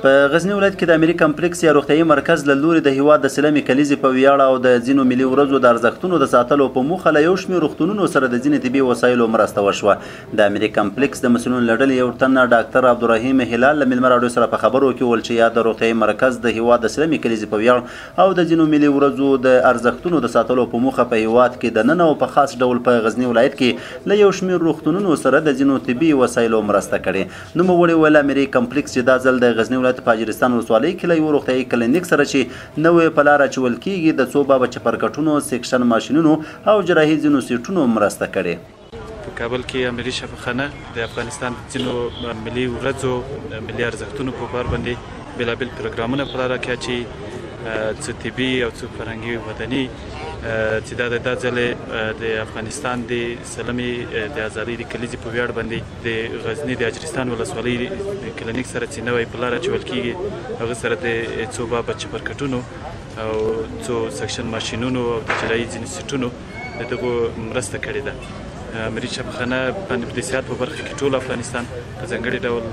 په غزنی ولایت کې د امیر کمپلیکس یا روغتیايي مرکز له لوري د هیواد د سلمي کلیزې په ویاړ او د ځینو ملي ورځو د ارزښتونو د ساتلو په موخه له یو شمېر روغتونونو سره د ځینې طبي وسایلو مرسته وشوه. د امیر کمپلیکس د مسؤلینو له ډلې یو تن ډاکټر عبدالرحیم هلال له میلمه راډیو سره په خبرو کې وویل چې یا د روغتیايي مرکز د هیواد د سلمي کلیزې په ویاړ او د ځینو ملي ورځو د ارزښتونو د ساتلو په موخه په هیواد کې دننه او په خاص ډول په غزنی ولایت کې له یو شمېر روغتونونو سره د ځینو طبي وسایلو مرسته کړې. نوموړي ویل امیر کمپلیکس چې دا ځل د غزنی ولایت په اجرستان ولسوالۍ کې له یو روغتیايي کلینیک سره چې نوې په لاره اچول کېږي د څو بابه چپرکټونو، سیکشن ماشینونو او جراحي ځینو سیټونو مرسته کړې. په کابل کې امیر شفاخانه د افغانستان ځینو ملي ورځو ملي ارزښتونو په بار باندې بېلابېل پروګرامونه په لاره کې اچوي، څه طبي او څه فرهنګي وداني چې دا ځل د افغانستان د سلمي د ازادۍ د کلیزې په ویاړ باندې د غزني د اجرستان ولسوالۍ د کلینیک سره چې نوی په لاره اچول کېږي هغه سره د څو بابه چپرکټونو او څو سیکشن ماشینونو او د جراحي ځینو سیټونو د دغو مرسته کړې ده. امیر شفاخانه د صحت په برخه کې ټول افغانستان په ځانګړي ډول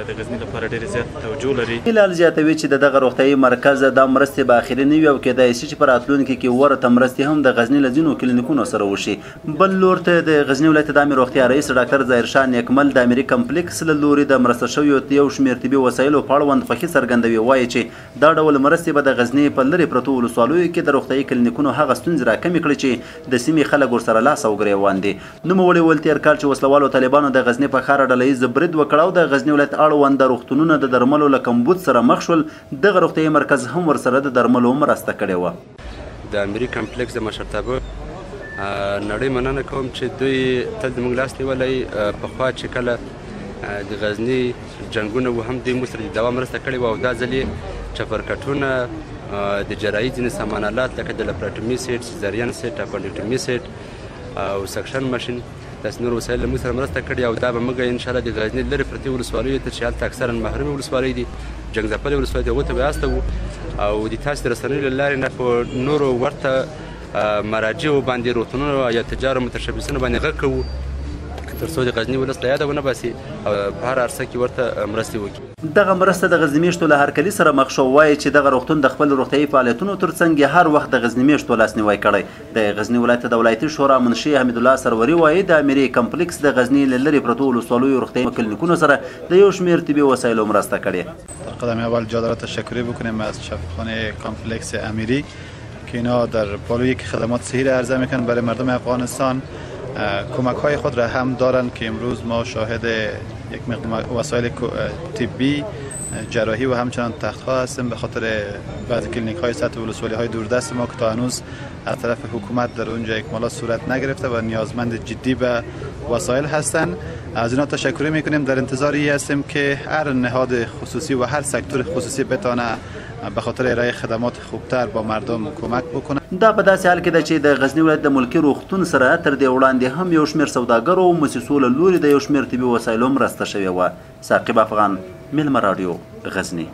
د غزني لپاره ډېر زیات توجه لري. هلال زیاتوي چې دغه روغتیايي مرکز دا مرستې به اخري نه وي او کېدای شي چې په راتلونکي کې ورته مرستې هم د غزني له ځینو کلینیکونو سره وشي. بل لور ته د غزني ولایت د عامې روغتیا رئیس ډاکټر ظاهر شاه نیکمل د امیر کمپلیکس له لوري د مرسته شویو یو شمېر طبي وسایلو په اړوند خوښي څرګندوي. وایي چې دا ډول مرستې به د غزني په لرې پرتو ولسوالیو کې د روغتیايي کلینیکونو هغه ستونزې راکمې کړي چې د سیمې خلک ورسره لاس او ګرېوان دي. نوموړي ویل تېر کال چې وسلوالو طالبانو د غزني په ښار ډله ییز برید وکړ او د غزني ولایت اړوند روغتونونه د درملو له کمبود سره مخ شول، دغه روغتیايي مرکز هم ورسره د درملو مرسته کړې وه. د امیر کمپلیکس د مشرتابه نړۍ مننه کوم چې دوی تل زموږ لاس نیولی. پخوا چې کله د غزني جنګونه و هم دوی موږ سره د دوا مرسته کړې وه او دا ځل یې چپرکټونه، د جراحي ځینې سامان آلات لکه د لپراټومي سیټ، سیزارین سیټ، اپنډکټومي سیټ او سکشن ماشین داسې نور وسایل له موږ سره مرسته کړې او دا به موږ انشاءالله د غزني لرې پرتې ولسوالیو ته چې هلته اکثرا محرومې ولسوالۍ دي، جنګ ځپلې ولسوالۍ دي، هغو ته به استوو او د تاسې د رسنیو له لارې نه په نورو ورته مراجعو باندې روغتونونو یا تجارو متشبثینو باندې غږ کوو تر څو د غزني ولس له یاده ونه باسي او په هر عرصه کې ورته مرستې وکړي. دغه مرسته د غزني میشتو له هرکلي سره مخ شو. وایي چې دغه روغتون د خپل روغتیايي فعالیتونو ترڅنګ هر وخت د غزني میشتو لاسنیوی کړی. د غزني ولایت د ولایتي شورا منشي حمیدالله سروري وایي د امیر کمپلیکس د غزنی له لرې پرتو ولسوالیو روغتیايي کلینیکونو سره د یو شمېر طبي وسایلو مرسته کړې. در قدم اول جا دارد تشکری بکنیم از شفاخانه کمپلکس امیری که اینا در پالو یک خدمات صحی را عرضه میکنن برای مردم افغانستان. کمک های خود را هم دارند که امروز ما شاهد یک مقدار وسایل طبی، جراحی و همچنان تخت‌ها هستیم به خاطر بعضی کلینیک های سطح ولسوالی های دوردست ما که تا هنوز از طرف حکومت در اونجا اکمالات صورت نگرفته و نیازمند جدی به وسایل هستند. از اینا تشکر میکنیم. در انتظاری هستیم که هر نهاد خصوصی و هر سکتور خصوصی بتونه به خاطر ارائه خدمات خوبتر با مردم کمک بکنه. دا په داسې حال کې ده چې د غزني ولایت د ملکي روغتون سره تر دې وړاندې هم یو شمېر سوداګرو او مؤسسو له لوري د یو شمېر طبي وسایلو مرسته شوې وه. ثاقب افغان، میلمه راډیو، غزني.